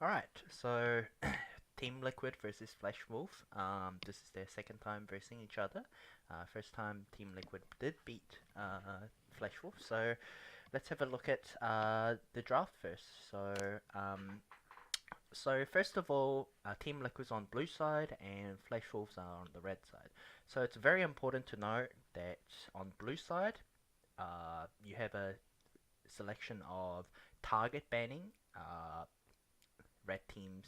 Alright, so Team Liquid versus Flash Wolf. This is their second time versing each other. First time Team Liquid did beat Flash Wolf. So let's have a look at the draft first. So first of all, Team Liquid's on blue side and Flash Wolves are on the red side. So it's very important to note that on blue side, you have a selection of target banning. Red team's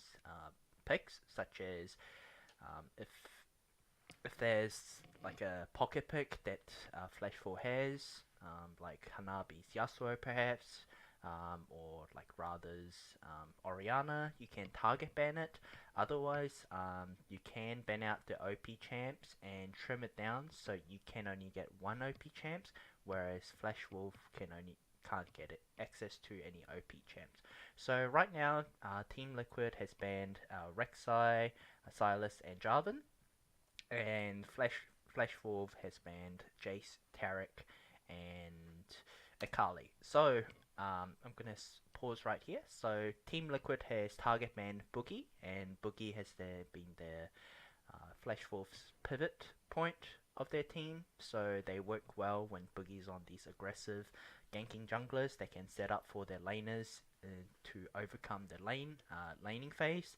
picks, such as if there's like a pocket pick that Flash 4 has, like Hanabi's Yasuo perhaps, or like Radha's Oriana, you can target ban it. Otherwise, you can ban out the OP champs and trim it down so you can only get one OP champs, whereas Flash Wolf can't get it, access to any OP champs. So right now, Team Liquid has banned Rek'Sai, Silas, and Jarvan, and Flash Wolf has banned Jace, Tarek, and Akali. So I'm gonna pause right here. So Team Liquid has target banned Boogie, and Boogie has been their Flash Wolf's pivot point of their team. So they work well when Boogie's on these aggressive ganking junglers. They can set up for their laners to overcome the laning phase.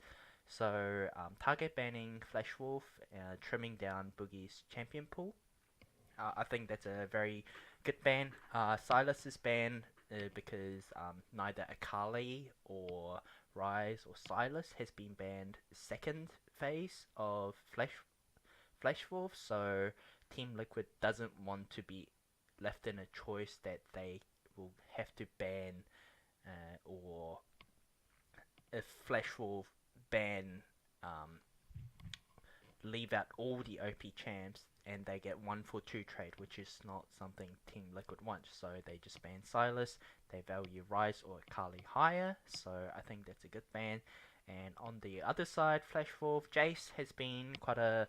So target banning Flash Wolf, trimming down Boogie's champion pool. I think that's a very good ban. Silas is banned because neither Akali or Rise or Silas has been banned second phase of Flash Wolf, so Team Liquid doesn't want to be left in a choice that they will have to ban, or if Flash Wolf ban leave out all the OP champs and they get 1 for 2 trade, which is not something Team Liquid wants. So they just ban Silas, they value Rise or Akali higher, so I think that's a good ban. And on the other side, Flash Wolf, Jace has been quite a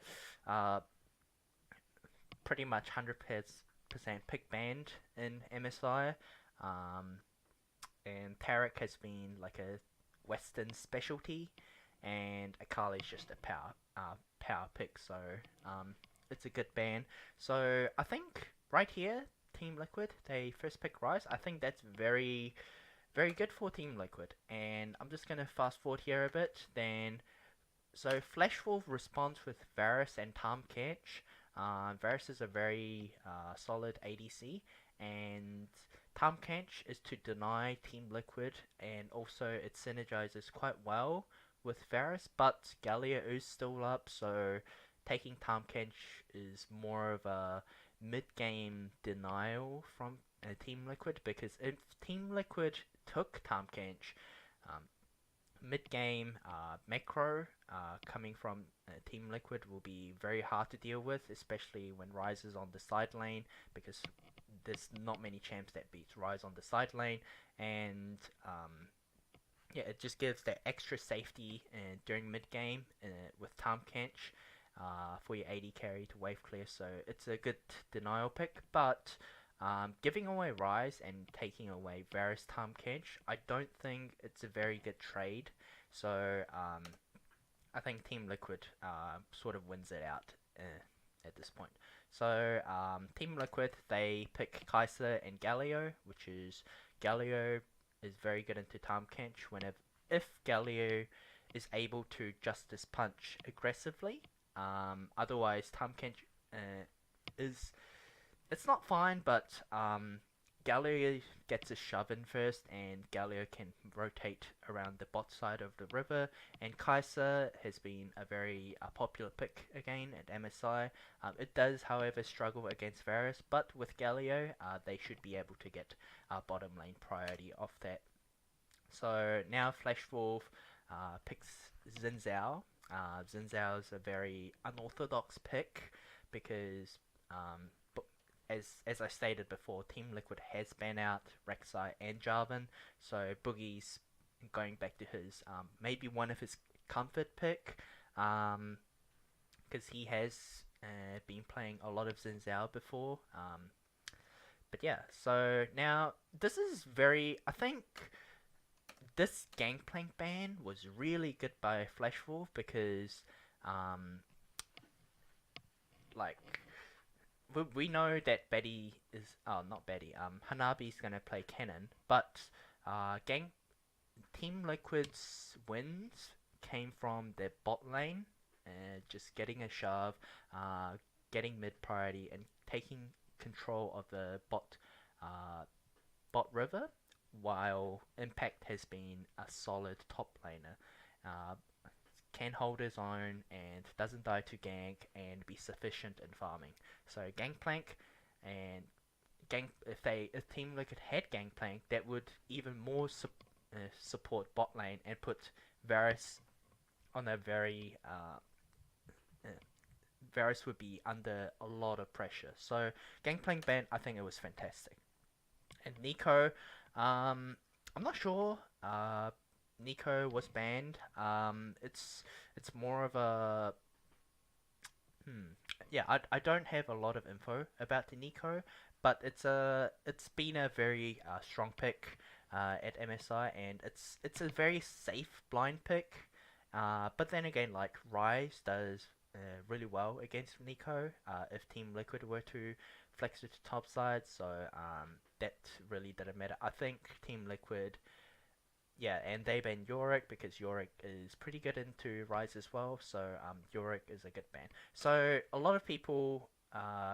pretty much 100% pick banned in MSI. Um, and Tarek has been like a Western specialty, and Akali's just a power pick, so it's a good ban. So I think right here, Team Liquid, they first pick Rise. I think that's very good for Team Liquid, and I'm just gonna fast forward here a bit. Then, so Flash Wolf responds with Varus and Tahm Kench. Varus is a very solid ADC, and Tahm Kench is to deny Team Liquid, and also it synergizes quite well with Varus, but Galio is still up, so taking Tahm Kench is more of a mid-game denial from Team Liquid, because if Team Liquid took Tahm Kench, um, mid-game macro coming from Team Liquid will be very hard to deal with, especially when Ryze is on the side lane, because there's not many champs that beats Ryze on the side lane, and yeah, it just gives that extra safety during mid-game with Tahm Kench for your AD carry to wave clear, so it's a good denial pick, but giving away Rise and taking away Varus Tahm Kench, I don't think it's a very good trade. So I think Team Liquid sort of wins it out at this point. So Team Liquid, they pick Kai'Sa and Galio, which is Galio is very good into Tahm Kench whenever if Galio is able to Justice Punch aggressively. Otherwise, Tahm Kench is it's not fine, but Galio gets a shove in first, and Galio can rotate around the bot side of the river. And Kai'Sa has been a very popular pick again at MSI. It does, however, struggle against Varus, but with Galio, they should be able to get bottom lane priority off that. So now Flash Wolf picks Xin Zhao. Xin Zhao is a very unorthodox pick because as I stated before, Team Liquid has banned out Rek'Sai and Jarvan, so Boogie's going back to his maybe one of his comfort pick, because he has been playing a lot of Xin Zhao before. But yeah, so now this is very, I think this Gangplank ban was really good by Flash Wolf because, um, like we know that Betty is not Betty Hanabi's gonna play Cannon, but Gang Team Liquid's wins came from their bot lane, just getting a shove, uh, getting mid priority, and taking control of the uh, bot river, while Impact has been a solid top laner. Uh, can hold his own and doesn't die to gank and be sufficient in farming. So Gangplank and if Team Liquid had Gangplank, that would even more support bot lane and put Varus on a very uh, Varus would be under a lot of pressure. So Gangplank ban, I think it was fantastic. And Nico, I'm not sure. Nico was banned. It's more of a hmm. Yeah, I don't have a lot of info about the Nico, but it's been a very strong pick at MSI, and it's a very safe blind pick. But then again, like Rise does really well against Nico if Team Liquid were to flex it to top side, so that really didn't matter. I think Team Liquid, yeah, and they ban Yorick because Yorick is pretty good into Rise as well, so Yorick is a good ban. So a lot of people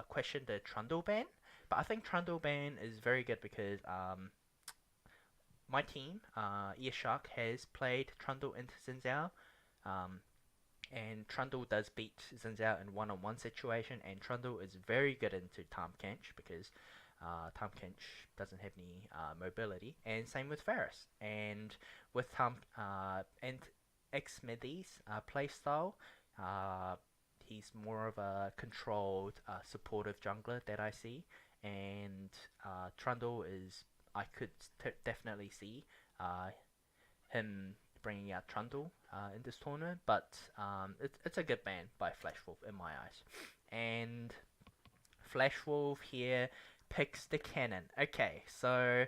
question the Trundle ban, but I think Trundle ban is very good because my team, Shark, has played Trundle into Xin um, and Trundle does beat Xin in one-on-one situation, and Trundle is very good into Tahm Kench because Tahm Kench doesn't have any mobility, and same with Varus. And with and X Smithy's playstyle, uh, he's more of a controlled, supportive jungler that I see, and Trundle is I could definitely see uh, him bringing out Trundle in this tournament, but it's a good ban by Flash Wolf in my eyes. And Flash Wolf here picks the cannon. Okay, so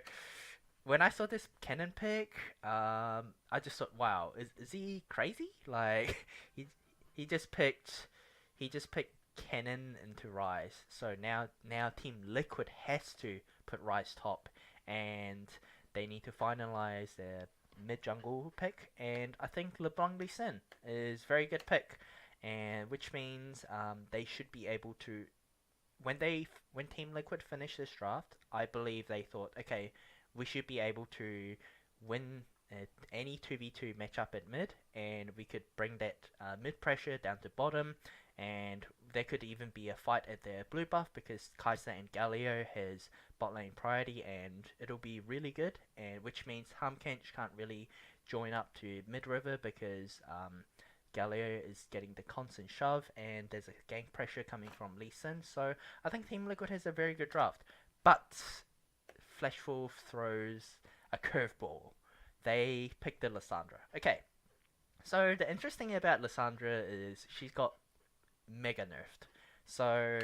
when I saw this cannon pick, I just thought, wow, is he crazy? Like he just picked he just picked cannon into Rise. So now Team Liquid has to put Rise top, and they need to finalize their mid jungle pick. And I think LeBlanc Lee Sin is very good pick, and which means they should be able to when Team Liquid finished this draft, I believe they thought, okay, we should be able to win any 2v2 matchup at mid, and we could bring that mid pressure down to bottom, and there could even be a fight at their blue buff because Kai'Sa and Galio has bot lane priority, and it'll be really good, and which means Humkench can't really join up to mid river because Galio is getting the constant shove, and there's a gank pressure coming from Lee Sin. So I think Team Liquid has a very good draft. But Flash Wolf throws a curveball. They picked the Lissandra. Okay, so the interesting thing about Lissandra is she's got mega nerfed. So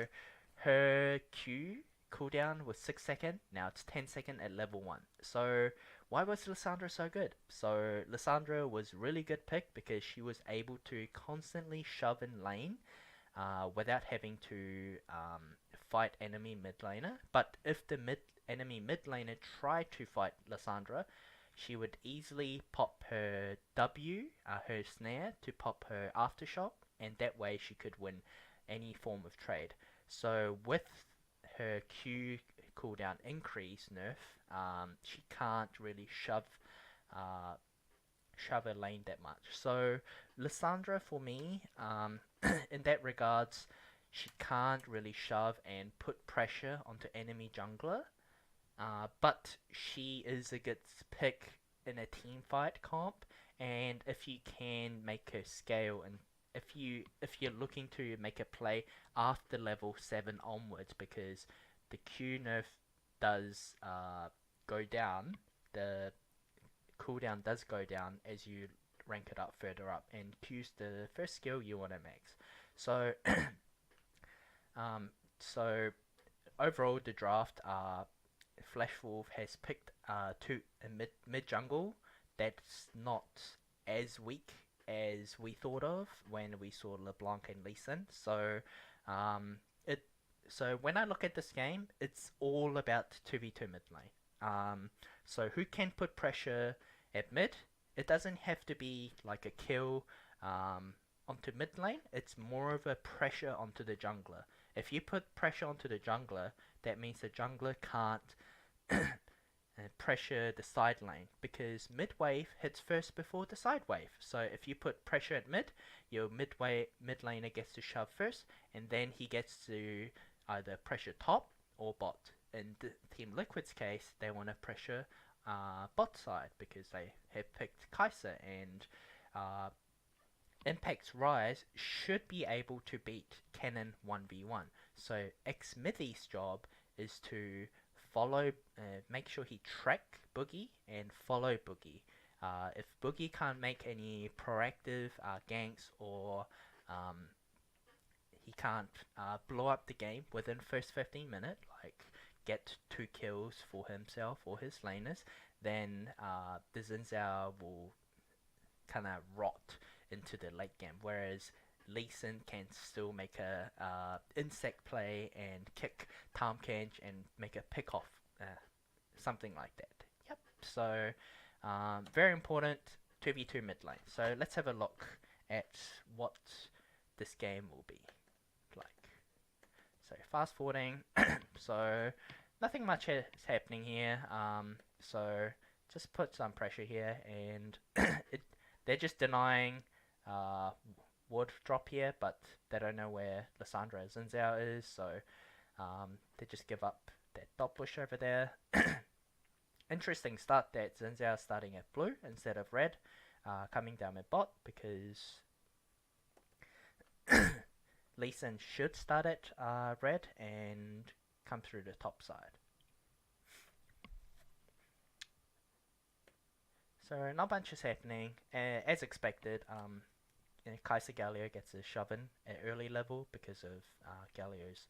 her Q cooldown was 6 seconds, now it's 10 seconds at level 1. So why was Lissandra so good? So Lissandra was really good pick because she was able to constantly shove in lane without having to fight enemy mid laner. But if the enemy mid laner tried to fight Lissandra, she would easily pop her W, her snare, to pop her aftershock, and that way she could win any form of trade. So with her Q cooldown increase nerf, she can't really shove her lane that much. So Lissandra for me, in that regards, she can't really shove and put pressure onto enemy jungler, but she is a good pick in a team fight comp, and if you can make her scale, and if you're looking to make a play after level 7 onwards, because the Q nerf does go down, the cooldown does go down as you rank it up further up, and Q's the first skill you want to max. So so overall the draft, Flash Wolf has picked two mid jungle that's not as weak as we thought of when we saw LeBlanc and Lee Sin. Um, it so when I look at this game, it's all about 2v2 mid lane. So who can put pressure at mid? It doesn't have to be like a kill onto mid lane. It's more of a pressure onto the jungler. If you put pressure onto the jungler, that means the jungler can't pressure the side lane because mid wave hits first before the side wave. So if you put pressure at mid, your mid laner gets to shove first, and then he gets to either pressure top or bot. In Team Liquid's case, they want to pressure bot side because they have picked Kai'Sa, and Impact's Rise should be able to beat Cannon 1v1. So Xmithy's job is to follow, make sure he track Boogie and follow Boogie. If Boogie can't make any proactive ganks, or he can't blow up the game within first 15 minutes, like get 2 kills for himself or his laners, then the Xin Zhao will kind of rot into the late game, whereas Lee Sin can still make a insect play and kick Tahm Kench and make a pick off, something like that. Yep. So very important 2v2 mid lane. So let's have a look at what this game will be like. So fast forwarding. So nothing much is happening here. So just put some pressure here, and they're just denying ward drop here, but they don't know where Lissandra Xin Zhao is, so they just give up that dot bush over there. Interesting start that Xin Zhao starting at blue instead of red, coming down at bot, because Lee Sin should start at red and come through the top side. So not much is happening. As expected, Kai'Sa Galio gets a shove in at early level because of Galio's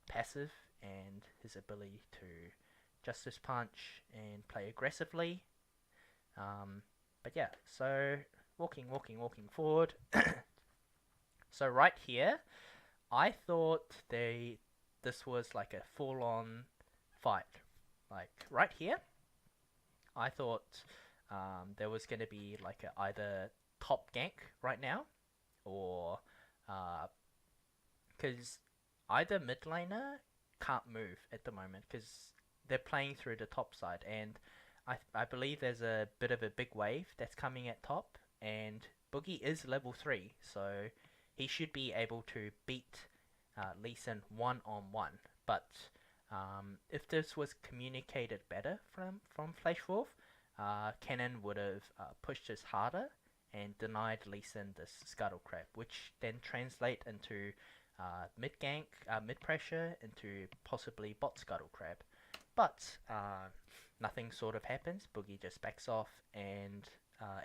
passive and his ability to Justice Punch and play aggressively. But yeah, so walking forward. So right here, I thought this was like a full-on fight. Like right here, I thought there was going to be like either top gank right now, or because either mid laner can't move at the moment because they're playing through the top side, and I believe there's a bit of a big wave that's coming at top, and Boogie is level 3, so he should be able to beat Lee Sin one-on-one. But if this was communicated better from Flash Wolf, Cannon would have pushed this harder and denied Lee Sin this Scuttle Crab, which then translate into mid gank, mid pressure, into possibly bot Scuttle Crab. But nothing sort of happens. Boogie just backs off, and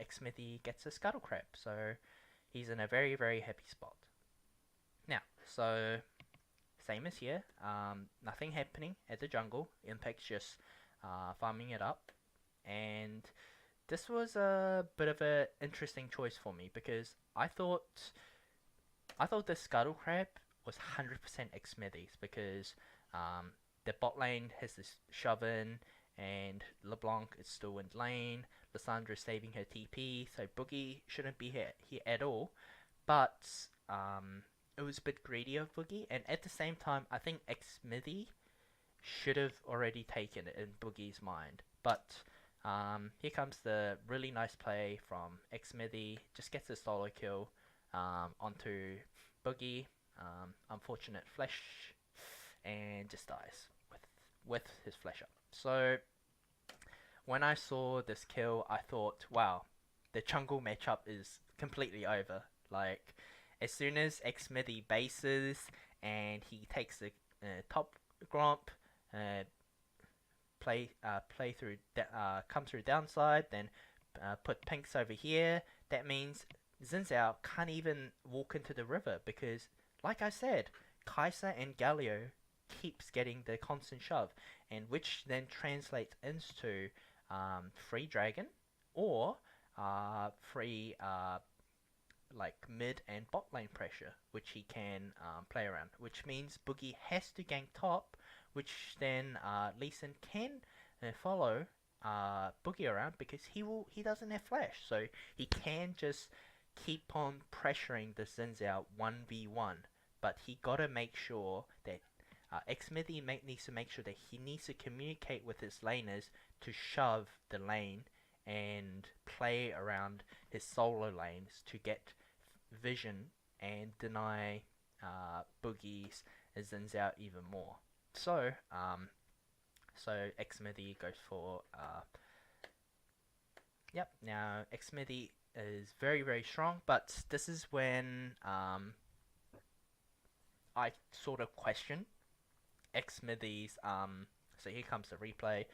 Xmithy gets a Scuttle Crab. So he's in a very, very happy spot. Now, so same as here. Nothing happening at the jungle. Impact's just farming it up, and this was a bit of an interesting choice for me because I thought the Scuttle Crab was 100% Xmithy's because the bot lane has this shove in, and LeBlanc is still in lane. Lissandra is saving her TP, so Boogie shouldn't be here at all. But it was a bit greedy of Boogie, and at the same time, I think Xmithy should have already taken it in Boogie's mind. But here comes the really nice play from Xmithy. Just gets a solo kill onto Boogie. Unfortunate flash, and just dies with his flash up. So when I saw this kill, I thought, wow, the jungle matchup is completely over. Like, as soon as Xmithy bases and he takes the top gromp, come through downside, then put pinks over here, that means Xin Zhao can't even walk into the river because, like I said, Kai'Sa and Galio keeps getting the constant shove, and which then translates into free dragon, or free like mid and bot lane pressure, which he can play around. Which means Boogie has to gank top, which then Lee Sin can follow Boogie around because he doesn't have flash, so he can just keep on pressuring the Xin Zhao 1v1. But he gotta make sure that Xmithy needs to make sure that he needs to communicate with his laners to shove the lane and play around his solo lanes to get vision and deny Boogie's Xin Zhao even more. So Xmithy goes for yep. Now Xmithy is very very strong, but this is when I sort of question Xmithy's So here comes the replay.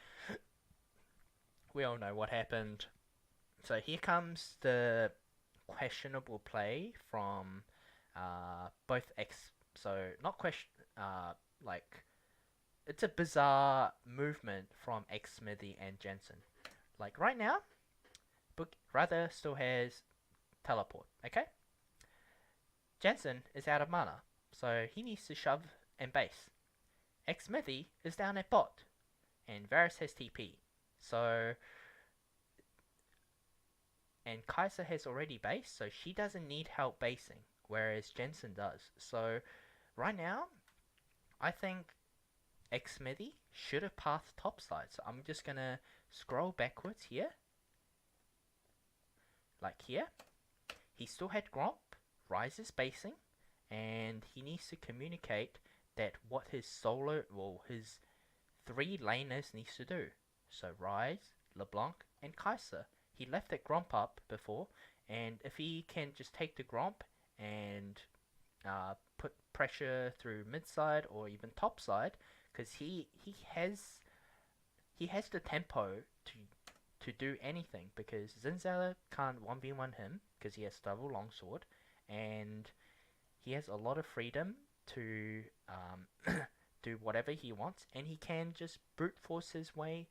We all know what happened. So here comes the questionable play from both X. So not question. Like it's a bizarre movement from Xmithy and Jensen. Like right now, Rather still has teleport. Okay. Jensen is out of mana, so he needs to shove and base. Xmithy is down at bot, and Varus has TP. So and Kai'Sa has already based, so she doesn't need help basing, whereas Jensen does. So right now, I think Xmithy should have passed topside. So I'm just gonna scroll backwards here. Like here. He still had Gromp, Ryze is basing, and he needs to communicate that what his his 3 laners needs to do. So Ryze, LeBlanc, and Kai'Sa. He left that Gromp up before, and if he can just take the Gromp and put pressure through mid side or even top side, because he has the tempo to do anything, because Xin Zhao can't 1v1 him because he has double longsword, and he has a lot of freedom to do whatever he wants, and he can just brute force his way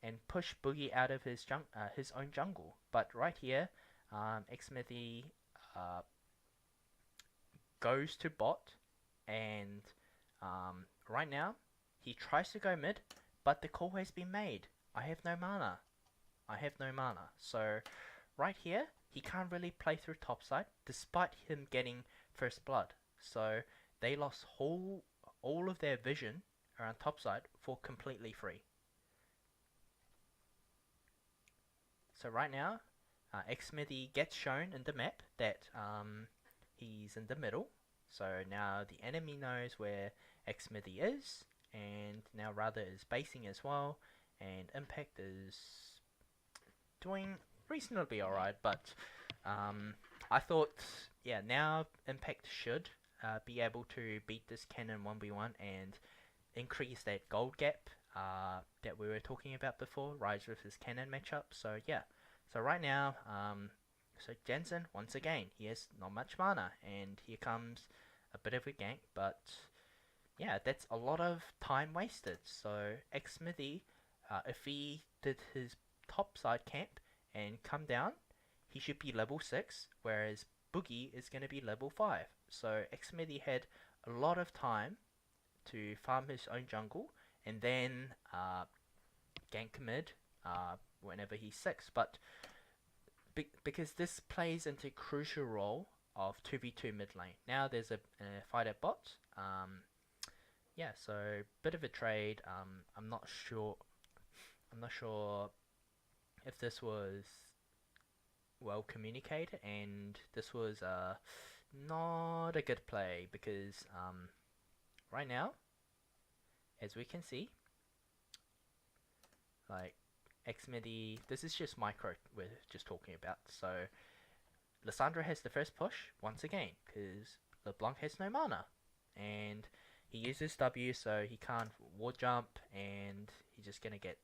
and push Boogie out of his own jungle. But right here, Xmithy goes to bot, and right now he tries to go mid, but the call has been made. I have no mana. So right here, he can't really play through topside, despite him getting first blood. So they lost all of their vision around topside for completely free. So right now, Xmithy gets shown in the map that he's in the middle. So now the enemy knows where Xmithy is, and now Rather is basing as well, and Impact is doing reasonably alright, but I thought, yeah, now Impact should be able to beat this Cannon 1v1 and increase that gold gap that we were talking about before, Ryze versus Cannon matchup. So yeah, so right now, so Jensen, once again, he has not much mana, and here comes a bit of a gank, but yeah, that's a lot of time wasted. So Xmithy, if he did his top side camp and come down, he should be level 6, whereas Boogie is going to be level 5. So Xmithy had a lot of time to farm his own jungle and then gank mid whenever he's 6. But because this plays into crucial role of 2v2 mid lane. Now there's a fight at bot. Yeah, so bit of a trade. I'm not sure if this was well communicated, and this was not a good play, because right now, as we can see, like Xmithy, this is just micro we're just talking about. So Lissandra has the first push once again because LeBlanc has no mana, and he uses W, so he can't ward jump, and he's just gonna get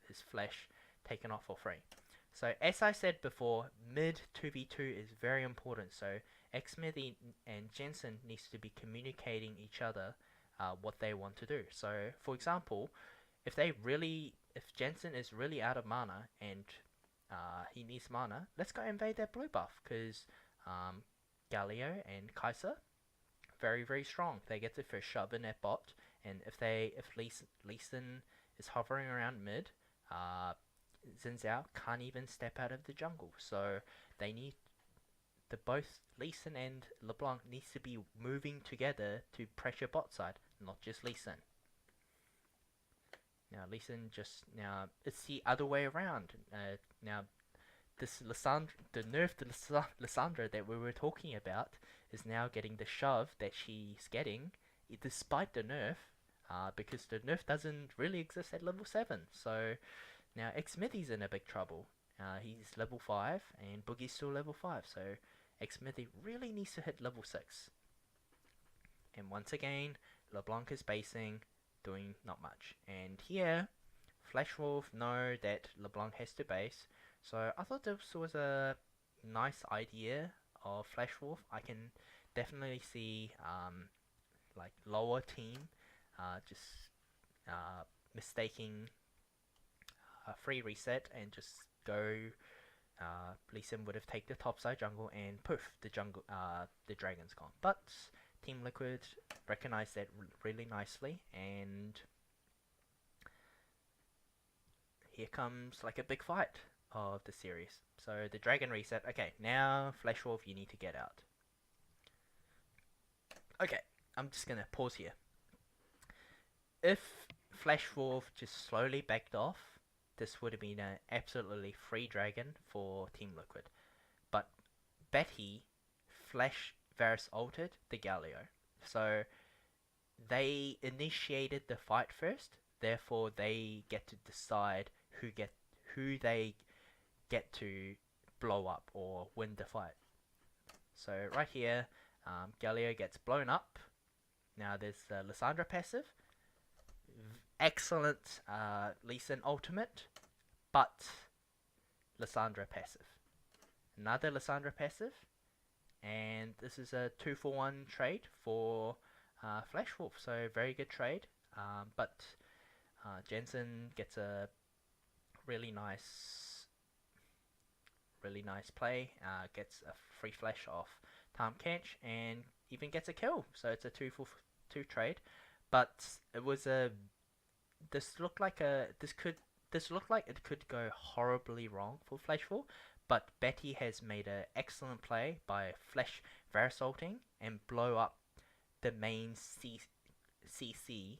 his flash taken off for free. So as I said before, mid 2v2 is very important. So Xmithy and Jensen needs to be communicating each other what they want to do. So for example, if Jensen is really out of mana and he needs mana, let's go invade that blue buff because um, Galio and Kaiser very very strong. They get the first shove in at bot, and if Lee Sin is hovering around mid, uh, Xin Zhao can't even step out of the jungle. So they need both Lee Sin and LeBlanc needs to be moving together to pressure bot side, not just Lee Sin. Now Lee Sin now it's the other way around. Now this the nerf to Lissandra that we were talking about is now getting the shove that she's getting, despite the nerf, because the nerf doesn't really exist at level 7. So now Xmithy's in a big trouble. He's level 5 and Boogie's still level 5. So Xmithy really needs to hit level 6. And once again, LeBlanc is basing, doing not much. And here, Flashwolf know that LeBlanc has to base. So I thought this was a nice idea of Flashwolf. I can definitely see like lower team just mistaking a free reset and just go. Lee Sin would have taken the topside jungle and poof, the dragon's gone. But Team Liquid recognized that really nicely, and here comes like a big fight of the series. So the dragon reset. Okay, now Flashwolf, you need to get out. Okay, I'm just gonna pause here. If Flashwolf just slowly backed off, this would have been an absolutely free dragon for Team Liquid. But Betty Flash Varus altered the Galio. So they initiated the fight first, therefore they get to decide who they get to blow up or win the fight. So right here, Galio gets blown up. Now there's the Lissandra passive. Excellent Lee Sin ultimate, but Lissandra passive. Another Lissandra passive, and this is a 2-for-1 trade for Flashwolf. So very good trade, but Jensen gets a really nice play, gets a free flash off Tahm Kench, and even gets a kill. So it's a 2-for-2 trade, but it was a this looked like it could go horribly wrong for Flashwolf, but Betty has made an excellent play by Flash Varasalting and blow up the main CC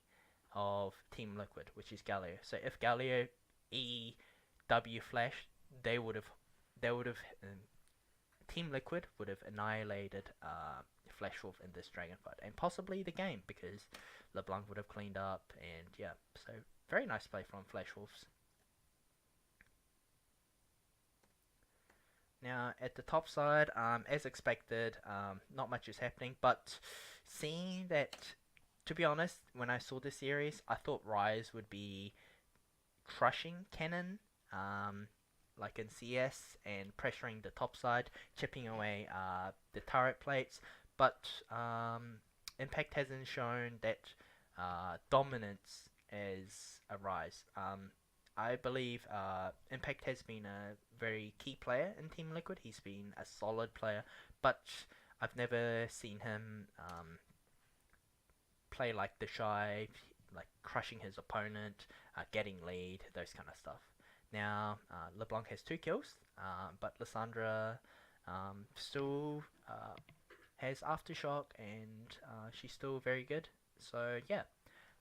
of Team Liquid, which is Galio. So if Galio EW Flash, they would have Team Liquid would have annihilated Flashwolf in this dragon fight, and possibly the game, because LeBlanc would have cleaned up, and yeah, so very nice play from Flashwolves. Now at the top side, as expected, not much is happening, but seeing that, to be honest, when I saw this series, I thought Rise would be crushing Cannon, like in CS, and pressuring the top side, chipping away the turret plates, but Impact hasn't shown that dominance as a Rise. I believe Impact has been a very key player in Team Liquid. He's been a solid player, but I've never seen him play like the Shy, like crushing his opponent, getting lead, those kind of stuff. Now, LeBlanc has 2 kills, but Lissandra still has Aftershock, and she's still very good. So yeah,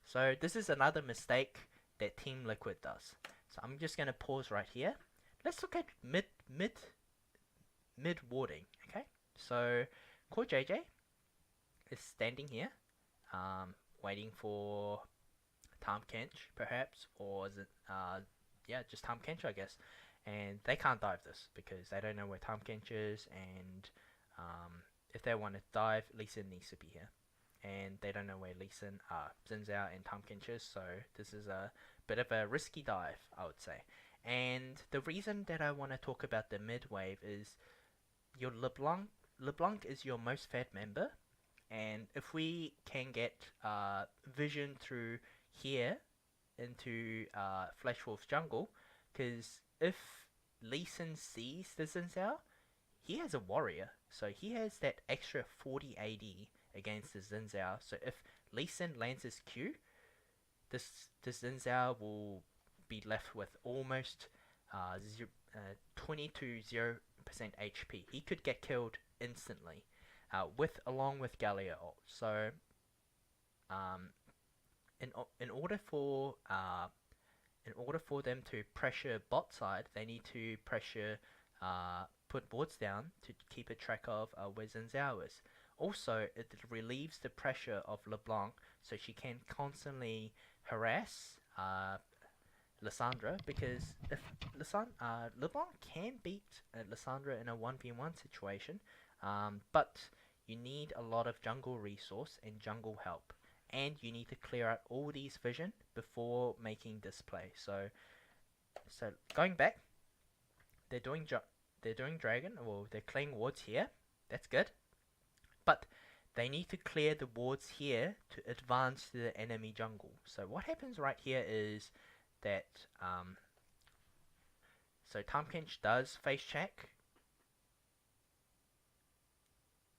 so this is another mistake that Team Liquid does. So I'm just gonna pause right here. Let's look at mid warding. Okay, so Core JJ is standing here, waiting for Tahm Kench perhaps, or is it yeah, just Tahm Kench, I guess. And they can't dive this because they don't know where Tahm Kench is, and if they want to dive, Lee Sin needs to be here. And they don't know where Lee Sin, Xin Zhao and Tahm Kench is, so this is a bit of a risky dive, I would say. And the reason that I want to talk about the mid wave is your LeBlanc is your most fed member, and if we can get vision through here, into Flesh Wolf's jungle, because if Lee Sin sees the Xin Zhao, he has a warrior, so he has that extra 40 AD against the Xin Zhao. So if Lee Sin lands his Q, this Xin Zhao will be left with almost 20 to 0% HP. He could get killed instantly, along with Gallia ult. So um, in order for them to pressure bot side, they need to put wards down to keep a track of where Xin Zhao is. Also, it relieves the pressure of LeBlanc, so she can constantly harass Lissandra, because if LeBlanc can beat Lissandra in a 1v1 situation, but you need a lot of jungle resource and jungle help, and you need to clear out all these vision before making this play. So going back, they're doing dragon, or they're clearing wards here. That's good, but they need to clear the wards here to advance to the enemy jungle. So what happens right here is that so Tahm Kench does face check.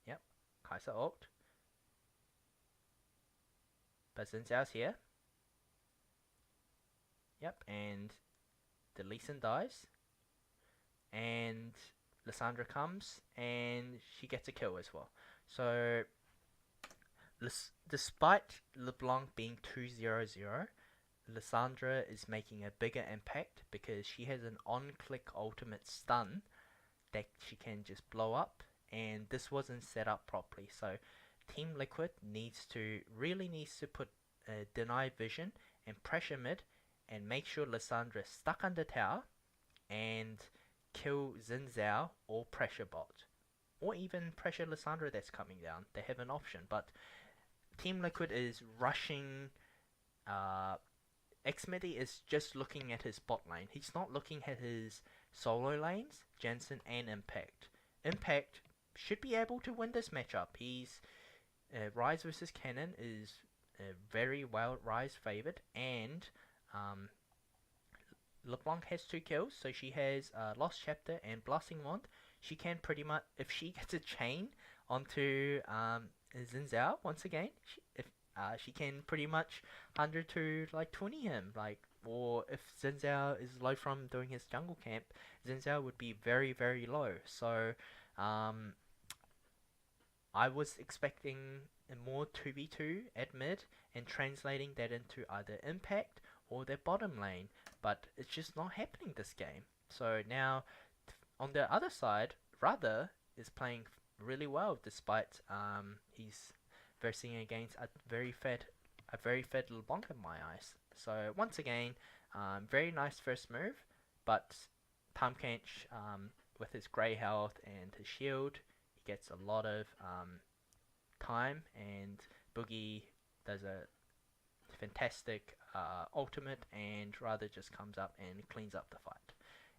Yep, Kai'Sa ult. But Xin Zhao's here. Yep, and the Lee Sin dies. And Lissandra comes, and she gets a kill as well. So despite LeBlanc being 2-0-0, Lissandra is making a bigger impact because she has an on-click ultimate stun that she can just blow up, and this wasn't set up properly. So Team Liquid really needs to put deny vision and pressure mid and make sure Lissandra is stuck under tower and kill Xin Zhao or pressure bot, or even pressure Lissandra that's coming down. They have an option, but Team Liquid is rushing. Xmedi is just looking at his bot lane. He's not looking at his solo lanes, Jensen and Impact. Impact should be able to win this matchup. He's Ryze versus Cannon is very well Ryze favored, and LeBlanc has 2 kills, so she has Lost Chapter and Blasting Wand. She can pretty much, if she gets a chain onto Xin Zhao once again, she can pretty much 100 to like 20 him, or if Xin Zhao is low from doing his jungle camp, Xin Zhao would be very, very low. So I was expecting a more 2v2 at mid and translating that into either Impact or their bottom lane, but it's just not happening this game. So now on the other side, Radha is playing really well, despite he's versing against a very fed LeBlanc in my eyes. So once again, very nice first move, but Tahm Kench, with his grey health and his shield, he gets a lot of time, and Boogie does a fantastic ultimate, and Radha just comes up and cleans up the fight.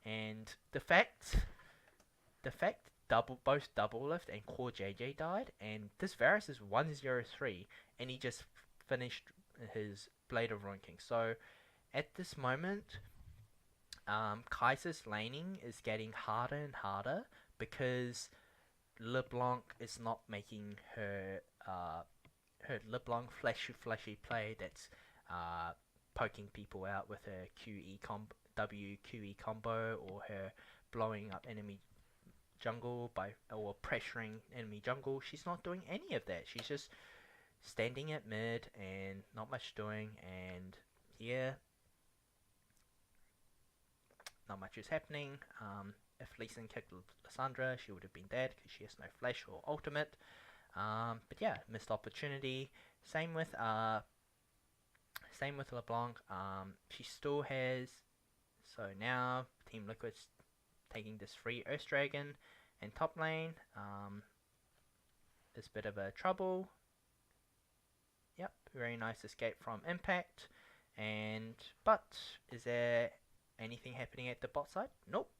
And the fact both Double Lift and Core JJ died, and this Varus is 103, and he just finished his Blade of Ruin King. So at this moment, Kai'Sa's laning is getting harder and harder because LeBlanc is not making her LeBlanc flashy play that's poking people out with her WQE combo, or her blowing up enemy jungle or pressuring enemy jungle. She's not doing any of that. She's just standing at mid and not much doing, and yeah, not much is happening. If Lee Sin kicked Lissandra, she would have been dead because she has no flash or ultimate. But yeah, missed opportunity. Same with LeBlanc. She still has. So now Team Liquid's taking this free Earth Dragon in top lane. There's a bit of a trouble. Yep, very nice escape from Impact. But is there anything happening at the bot side? Nope.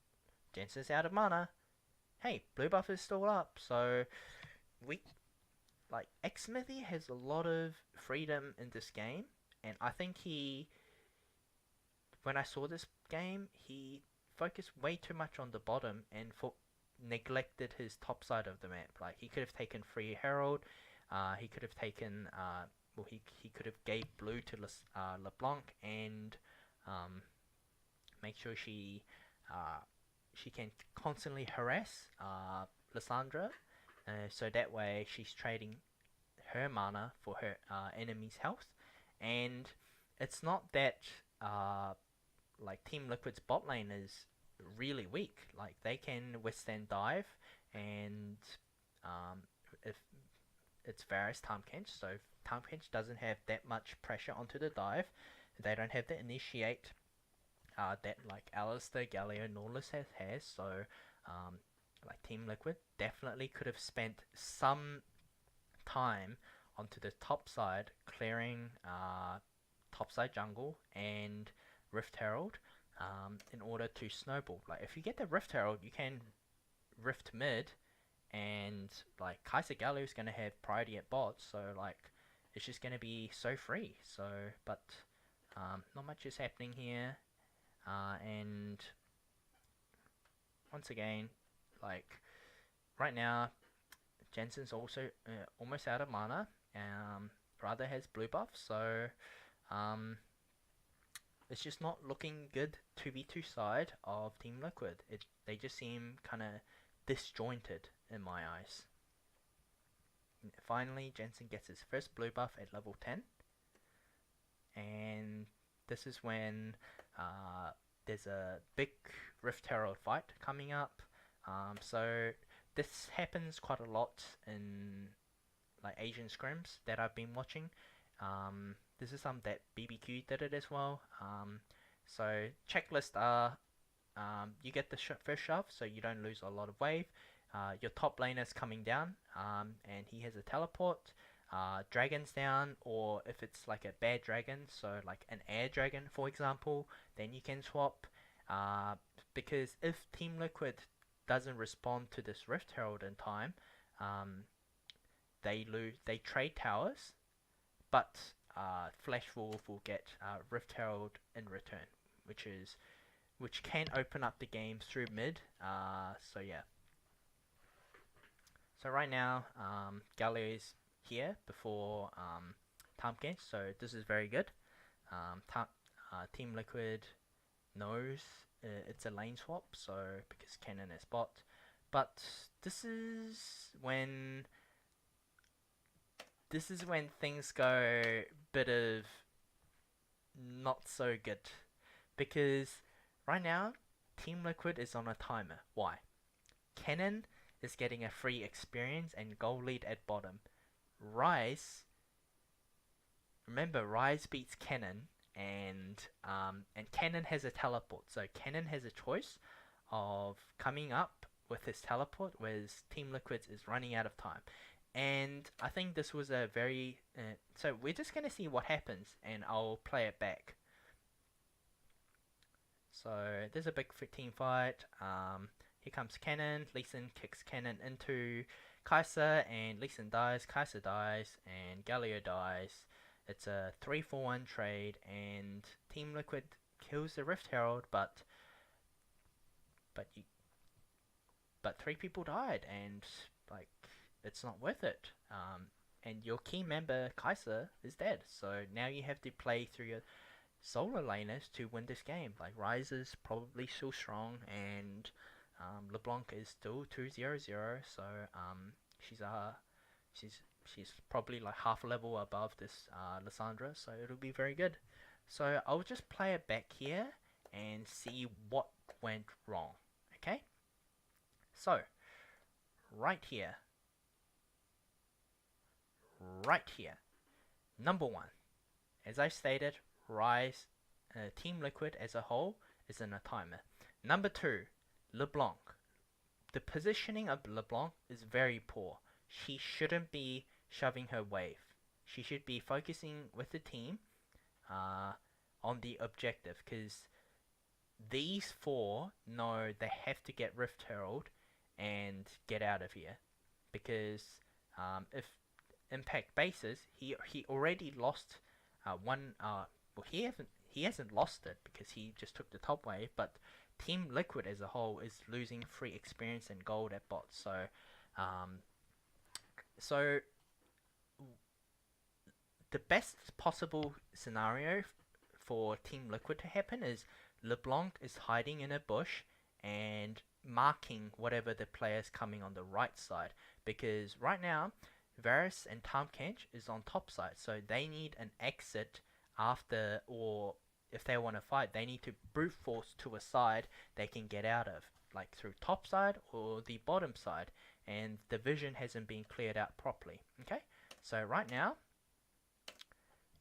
Jensen's out of mana. Hey, blue buff is still up. So Xsmithy has a lot of freedom in this game, and I think he when I saw this game, he focused way too much on the bottom and neglected his top side of the map. Like he could have taken Free Herald, he could have taken well he could have gave blue to LeBlanc and um, make sure she can constantly harass Lysandra, so that way she's trading her mana for her enemy's health. And it's not that like Team Liquid's bot lane is really weak. Like they can withstand dive, and if it's Varus Tahm Kench, so if Tahm Kench doesn't have that much pressure onto the dive, they don't have to initiate that like Alistair, Galio, Norlis has. So like Team Liquid definitely could have spent some time onto the top side clearing topside jungle and Rift Herald in order to snowball. Like if you get the Rift Herald, you can Rift mid, and like Kaiser Galio is gonna have priority at bot, so like it's just gonna be so free. So, but not much is happening here, and once again, like right now, Jensen's also almost out of mana. Brother has blue buff, so it's just not looking good 2v2 side of Team Liquid. They just seem kind of disjointed in my eyes. Finally, Jensen gets his first blue buff at level 10, and this is when there's a big Rift Herald fight coming up. So this happens quite a lot in like Asian scrims that I've been watching. This is something that BBQ did it as well. So checklist are you get the first shove, so you don't lose a lot of wave. Your top laner's coming down, and he has a teleport. Dragon's down, or if it's like a bad dragon, so like an air dragon for example, then you can swap. Because if Team Liquid doesn't respond to this Rift Herald in time, they trade towers, but Flash Wolf will get Rift Herald in return, which can open up the game through mid. So yeah. So right now, Galio is here before Tahm Kench, so this is very good. Team Liquid knows it's a lane swap, so because Cannon is bot, but this is when things go a bit of not so good, because right now Team Liquid is on a timer. Why? Cannon is getting a free experience and goal lead at bottom. Rise, remember Rise beats Cannon, and Cannon has a teleport, so Cannon has a choice of coming up with his teleport, whereas Team Liquid is running out of time. And I think this was a very so we're just gonna see what happens, and I'll play it back. So there's a big team fight. Here comes Cannon. Lee Sin kicks Cannon into Kaiser, and Lee Sin dies, Kaiser dies, and Galio dies. It's a 3-for-1 trade, and Team Liquid kills the Rift Herald, but three people died, and like it's not worth it. And your key member Kaiser is dead, so now you have to play through your solo laners to win this game. Like Ryze is probably still strong, and LeBlanc is still 2-0-0, so she's probably like half a level above this Lysandra, so it'll be very good. So I'll just play it back here and see what went wrong. Okay, so right here, number one, as I stated, Ryze, Team Liquid as a whole is in a timer. Number two, LeBlanc. The positioning of LeBlanc is very poor. She shouldn't be shoving her wave. She should be focusing with the team on the objective, because these four know they have to get Rift Herald and get out of here. Because if Impact bases, he already lost one. Well, he hasn't lost it because he just took the top wave, but Team Liquid as a whole is losing free experience and gold at bots. Um, so the best possible scenario for Team Liquid to happen is LeBlanc is hiding in a bush and marking whatever the players coming on the right side, because right now Varus and Tom Kench is on top side, so they need an exit after, or if they want to fight, they need to brute force to a side they can get out of, like through top side or the bottom side, and the vision hasn't been cleared out properly. Okay, so right now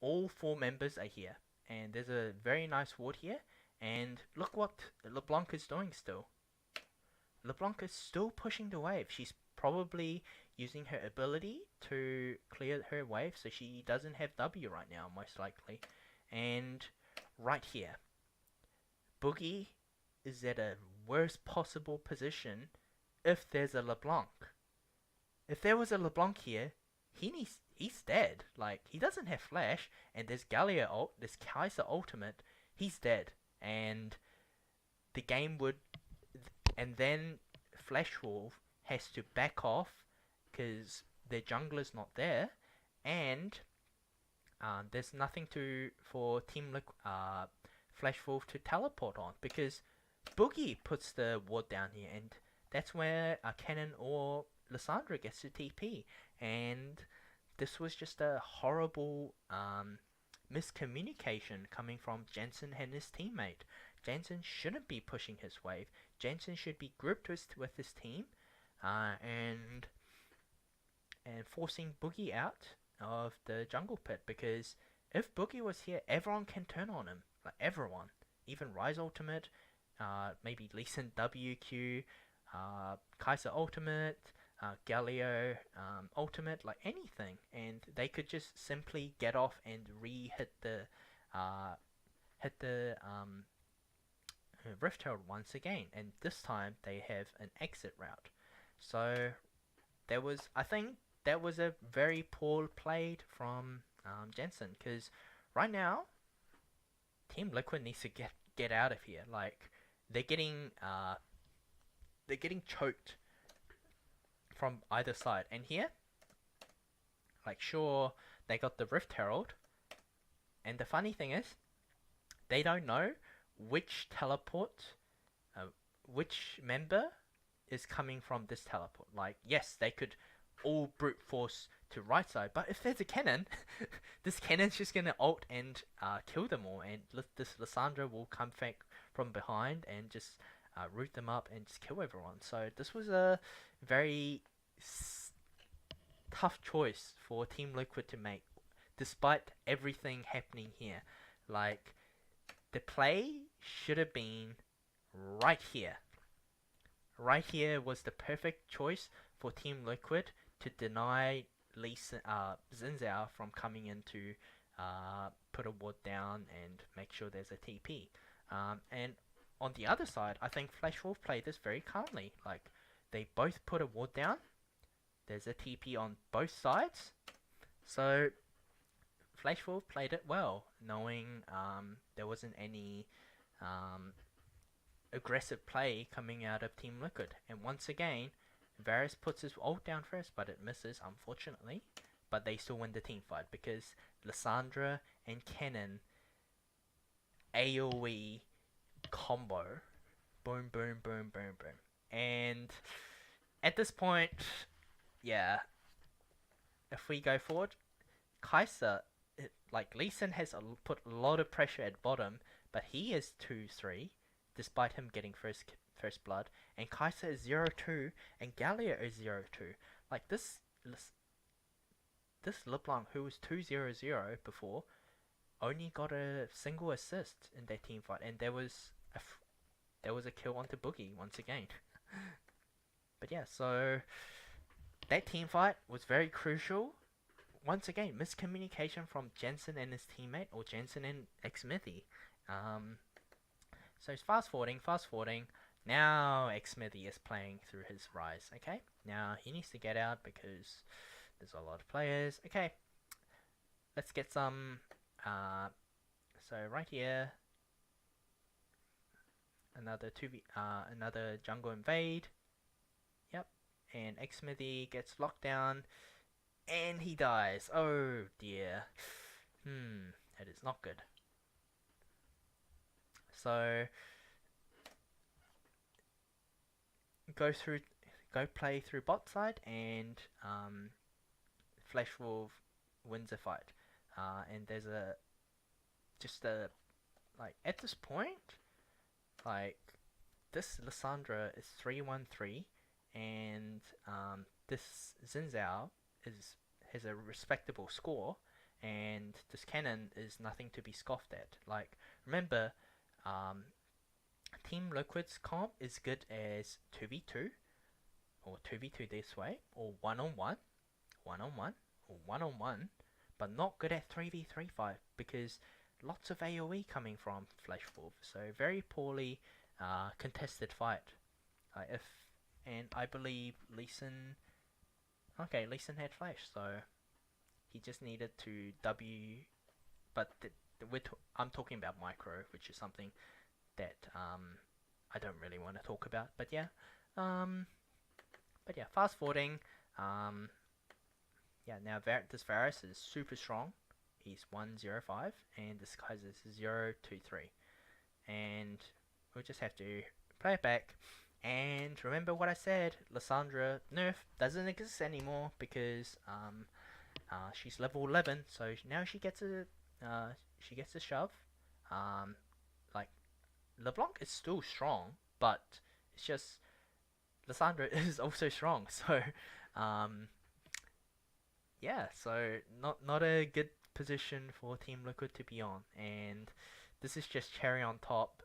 all 4 members are here, and there's a very nice ward here, and look what LeBlanc is doing still. LeBlanc is still pushing the wave. She's probably using her ability to clear her wave, so she doesn't have W right now, most likely. And right here, Boogie is at a worst possible position if there's a LeBlanc. If there was a LeBlanc here, he's dead. Like, he doesn't have flash, and there's Gallia ult, there's Kaiser ultimate, he's dead. And the game would, and then Flash Wolf has to back off because their jungler's not there, and there's nothing for Flash Wolf to teleport on, because Boogie puts the ward down here, and that's where a Cannon or Lissandra gets to TP. And this was just a horrible miscommunication coming from Jensen and his teammate. Jensen shouldn't be pushing his wave. Jensen should be grouped with his team, and forcing Boogie out of the jungle pit, because if Boogie was here, everyone can turn on him. Like, everyone. Even Ryze ultimate, maybe Lee Sin WQ, Kaiser ultimate, Galio ultimate, like anything, and they could just simply get off and hit the Rift Herald once again, and this time they have an exit route. So I think that was a very poor played from Jensen, because right now Team Liquid needs to get out of here. Like, they're getting choked from either side, and here, like, sure, they got the Rift Herald, and the funny thing is, they don't know which which member is coming from this teleport. Like, yes, they could all brute force to right side, but if there's a cannon, this cannon's just gonna ult and kill them all, and this Lissandra will come back from behind and just root them up and just kill everyone. So this was a very tough choice for Team Liquid to make, despite everything happening here. Like, the play should have been right here. Right here was the perfect choice for Team Liquid to deny Xin Zhao from coming in to put a ward down and make sure there's a TP. And on the other side, I think Flash Wolf played this very calmly. Like, they both put a ward down. There's a TP on both sides. So Flash Wolf played it well, knowing there wasn't any aggressive play coming out of Team Liquid. And once again, Varus puts his ult down first, but it misses, unfortunately. But they still win the team fight, because Lissandra and Cannon AoE combo. Boom, boom, boom, boom, boom. And at this point, yeah, if we go forward, Kaiser, like, Lee Sin has put a lot of pressure at bottom, but he is 2-3, despite him getting first blood, and Kaiser is 0-2, and Gallia is 0-2. Like, this LeBlanc, who was 2-0-0 before, only got a single assist in their team fight, and there was a kill onto Boogie once again. But yeah, so that team fight was very crucial. Once again, miscommunication from Jensen and his teammate, or Jensen and Xmithy. So fast forwarding. Now Xmithy is playing through his Rise. Okay, now he needs to get out because there's a lot of players. Okay, let's get some So right here, another jungle invade. Yep, and Xmithy gets locked down, and he dies. Oh dear. That is not good. So go through, go play through bot side, and Flash Wolf wins a fight. And there's a like at this point, like this Lissandra is 313, and this Xin Zhao has a respectable score, and this cannon is nothing to be scoffed at. Like remember, um, Team Liquid's comp is good as 2v2 or 2v2 this way, or one on one, or one on one, but not good at 3v3 fight because lots of AoE coming from Flash Wolf. So very poorly contested fight. If and I believe Lee Sin. Okay, Lee Sin had flash, so he just needed to W. But I'm talking about micro, which is something that I don't really want to talk about. But yeah, fast forwarding. Yeah, now this Varus is super strong. He's 105, and this guy's is 023. And we'll just have to play it back. And remember what I said, Lissandra nerf doesn't exist anymore because she's level 11, so now she gets a shove. Like LeBlanc is still strong, but it's just Lissandra is also strong. So yeah, so not a good position for Team Liquid to be on, and this is just cherry on top.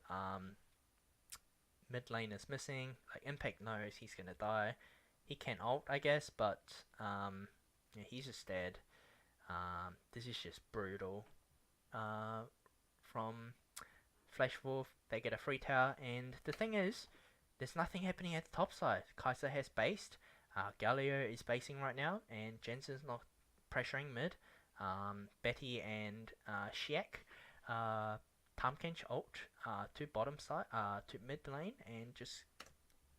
Mid lane is missing. Like Impact knows he's gonna die. He can ult, I guess, but yeah, he's just dead. This is just brutal. From Flash Wolf, they get a free tower, and the thing is, there's nothing happening at the top side. Kai'Sa has based. Galio is basing right now, and Jensen's not pressuring mid. Betty and Shiak Tamkench ult to bottom side, to mid lane, and just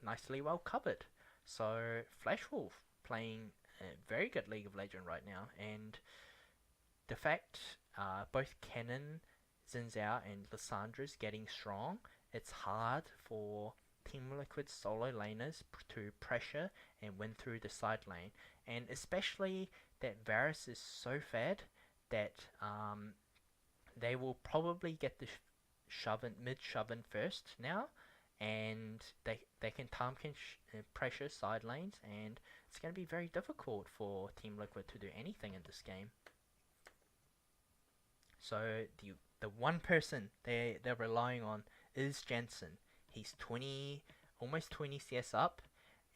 nicely well covered. So Flash Wolf playing a very good League of Legends right now, and the fact both Kennen, Xin Zhao, and Lissandra's getting strong, it's hard for Team Liquid solo laners to pressure and win through the side lane, and especially that Varus is so fed that they will probably get the mid shove-in first now, and they can pressure side lanes, and it's going to be very difficult for Team Liquid to do anything in this game. So the one person they're relying on is Jensen. He's almost 20 CS up,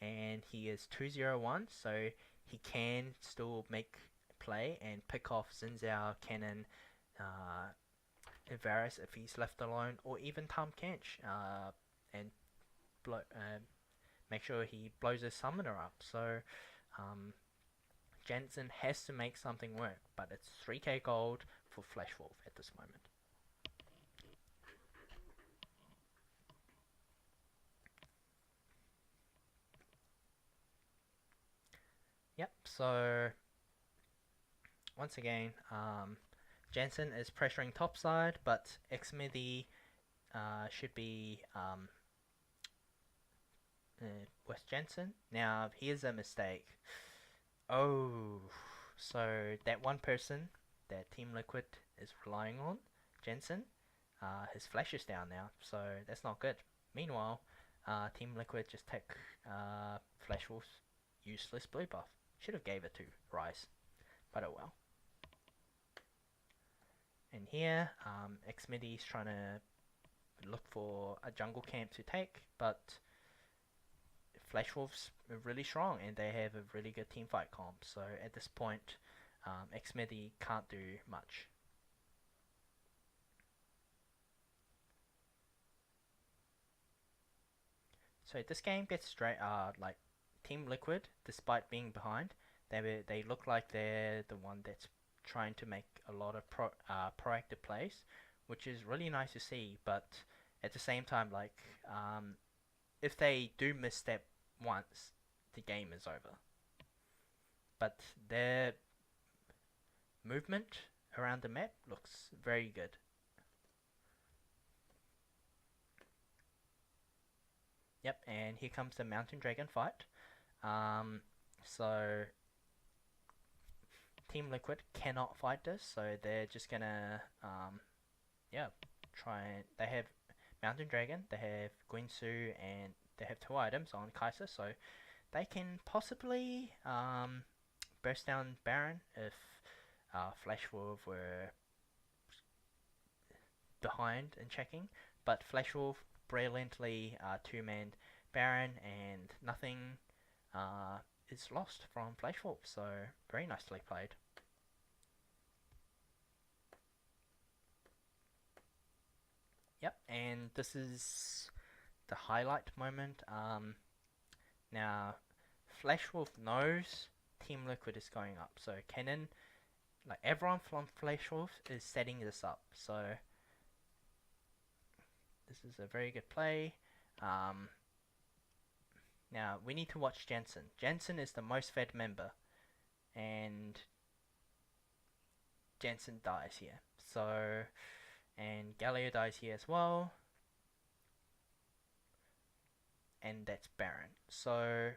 and he is 201, so he can still make play and pick off Xin Zhao, Kennen, Varus if he's left alone, or even Tahm Kench, and make sure he blows his summoner up. So Jensen has to make something work, but it's 3k gold for Flash Wolf at this moment. Yep, so once again, Jensen is pressuring topside, but Xmithy should be with Jensen. Now, here's a mistake. Oh, so that one person that Team Liquid is relying on, Jensen, his flash is down now, so that's not good. Meanwhile, Team Liquid just took Flash Wolf's useless blue buff. Should have gave it to Rise, but oh well. And here, Xmithy's trying to look for a jungle camp to take, but Flash Wolf's really strong, and they have a really good teamfight comp. So at this point, Xmithy can't do much. So this game gets straight. Like Team Liquid, despite being behind, they look like they're the one that's trying to make a lot of proactive plays, which is really nice to see. But at the same time, like if they do misstep once, the game is over. But their movement around the map looks very good. Yep, and here comes the Mountain Dragon fight. So Team Liquid cannot fight this, so they're just gonna yeah, try and they have Mountain Dragon, they have Guinsu, and they have 2 items on Kai'Sa, so they can possibly burst down Baron if Flash Wolf were behind and checking, but Flash Wolf brilliantly 2-man Baron, and nothing is lost from Flash Wolf, so very nicely played. Yep, and this is the highlight moment. Now, Flash Wolf knows Team Liquid is going up, so Cannon, like everyone from Flash Wolf is setting this up, so this is a very good play. Now, we need to watch Jensen. Jensen is the most fed member, and Jensen dies here. So, and Galio dies here as well. And that's Baron. So,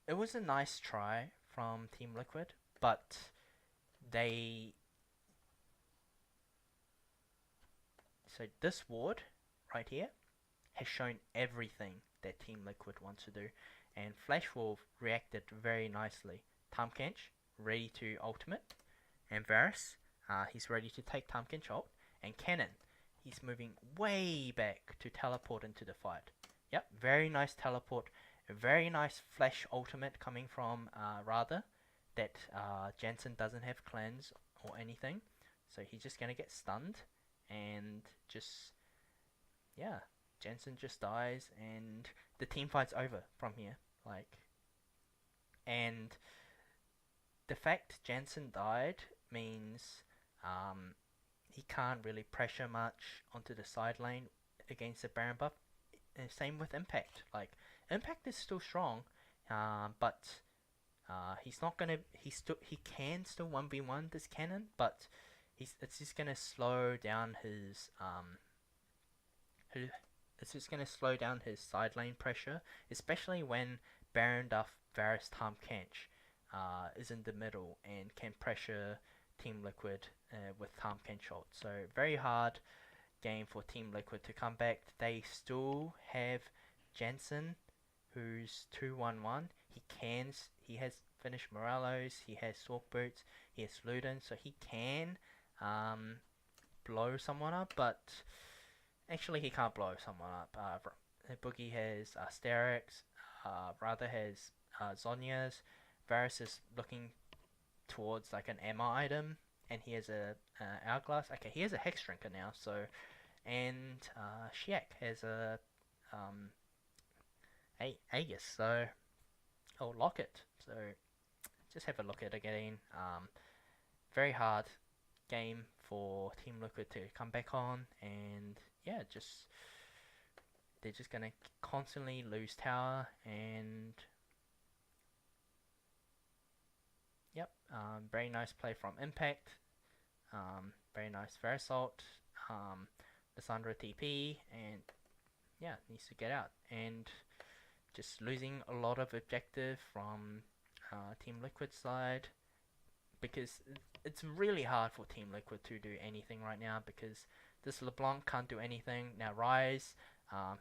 it was a nice try from Team Liquid, but they... So this ward right here has shown everything that Team Liquid wants to do, and Flash Wolf reacted very nicely. Tahm ready to ultimate, and Varus, he's ready to take Tahm ult, and Cannon, he's moving way back to teleport into the fight. Yep, very nice teleport, a very nice flash ultimate coming from Radha, that Jensen doesn't have cleanse or anything, so he's just gonna get stunned, and just, yeah, Jensen just dies, and the team fight's over from here. Like, and the fact Jensen died means he can't really pressure much onto the side lane against the Baron buff. And same with Impact. Like, Impact is still strong, but he's not gonna. He can still 1v1 this Cannon, but it's just gonna slow down his it's just going to slow down his side lane pressure, especially when Baron Duff Varus Tahm Kench is in the middle and can pressure Team Liquid with Tahm Kench ult. So very hard game for Team Liquid to come back. They still have Jensen, who's 2-1-1. He has finished Morellos, he has Sork Boots, he has Luden, so he can blow someone up, but actually he can't blow someone up. Boogie has Asterix, Radha has Zhonya's, Varus is looking towards like an ammo item, and he has a Hourglass. Okay, he has a Hex Drinker now, so, and Shiak has a Aegis, so, oh, Locket, so just have a look at it again. Very hard game for Team Liquid to come back on, and yeah, they're just gonna constantly lose tower, and yep, very nice play from Impact, very nice Verisalt, Lissandra TP, and yeah, needs to get out, and just losing a lot of objective from Team Liquid side, because it's really hard for Team Liquid to do anything right now, because this LeBlanc can't do anything. Now Rise,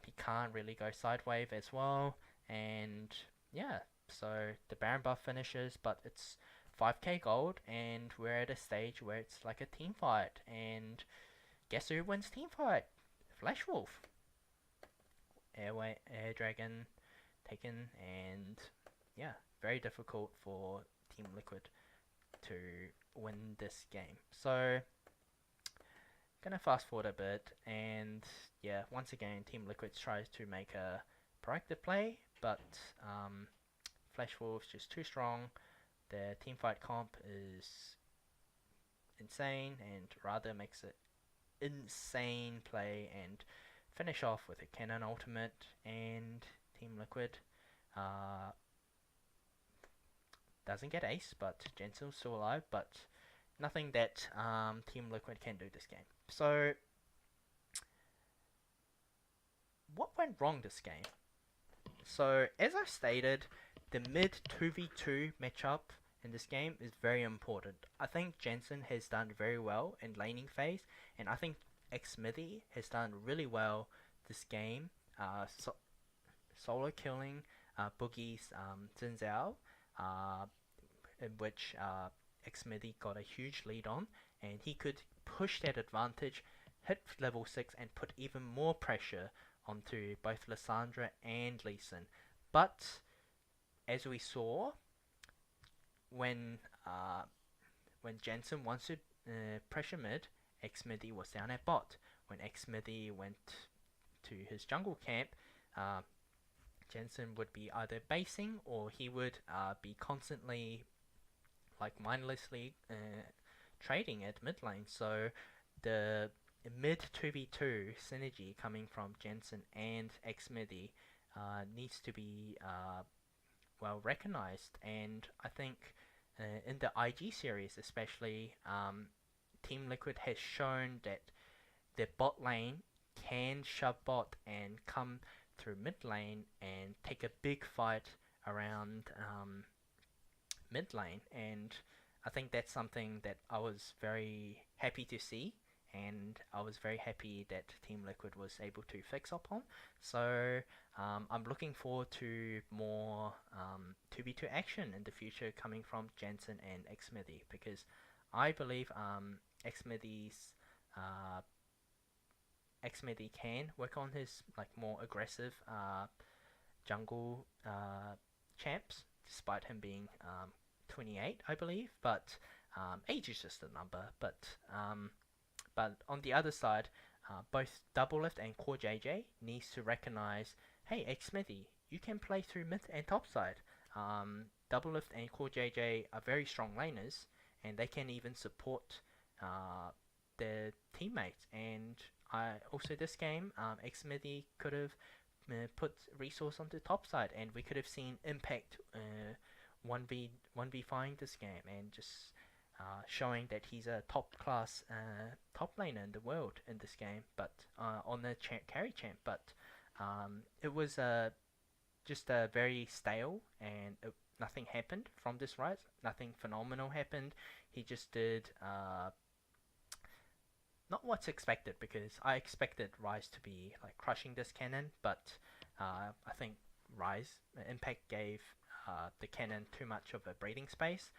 he can't really go sidewave as well, and yeah, so the Baron buff finishes, but it's 5k gold, and we're at a stage where it's like a team fight, and guess who wins team fight? Flash Wolf. Air Dragon taken, and yeah, very difficult for Team Liquid to win this game. So gonna fast forward a bit, and yeah, once again Team Liquid tries to make a proactive play, but Flash Wolf's just too strong. Their team fight comp is insane, and rather makes it insane play and finish off with a cannon ultimate. And Team Liquid uh, doesn't get ace, but Jensen's still alive, but nothing that Team Liquid can do this game. So what went wrong this game? So as I stated, the mid 2v2 matchup in this game is very important. I think Jensen has done very well in laning phase, and I think Xmithy has done really well this game, solo killing Boogie's Xin Zhao, uh, in which Xmithy got a huge lead on, and he could push that advantage, hit level 6, and put even more pressure onto both Lissandra and Lee Sin. But as we saw, when when Jensen wants to pressure mid, Xmithy was down at bot. When Xmithy went to his jungle camp, Jensen would be either basing or he would be constantly, like mindlessly trading at mid lane. So the mid 2v2 synergy coming from Jensen and Xmithy needs to be well recognized, and I think in the IG series especially, Team Liquid has shown that their bot lane can shove bot and come through mid lane and take a big fight around mid lane, and I think that's something that I was very happy to see, and I was very happy that Team Liquid was able to fix up on. So I'm looking forward to more 2v2 action in the future coming from Jensen and Xmithy, because I believe Xmithy's Xmithy can work on his like more aggressive jungle champs, despite him being 28, I believe. But age is just a number. But on the other side, both Doublelift and Core JJ needs to recognize, hey, Xmithy, you can play through mid and top side. Doublelift and Core JJ are very strong laners, and they can even support their teammates. And also this game, Xmithy could have put resource on the top side, and we could have seen Impact 1v5 this game, and just showing that he's a top class top laner in the world in this game, but on the carry champ. But it was just very stale, and nothing happened from this rise. Nothing phenomenal happened. He just did not what's expected, because I expected Rise to be like crushing this cannon, but I think Rise Impact gave the cannon too much of a breathing space.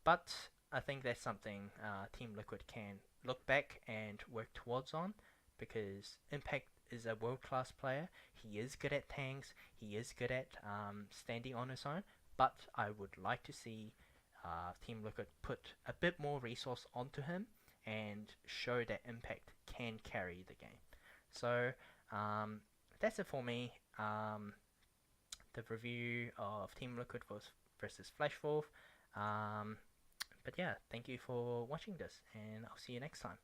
But I think that's something Team Liquid can look back and work towards on, because Impact is a world-class player. He is good at tanks. He is good at standing on his own. But I would like to see Team Liquid put a bit more resource onto him and show that Impact can carry the game. So that's it for me. The review of Team Liquid versus Flashwolf. But yeah, thank you for watching this, and I'll see you next time.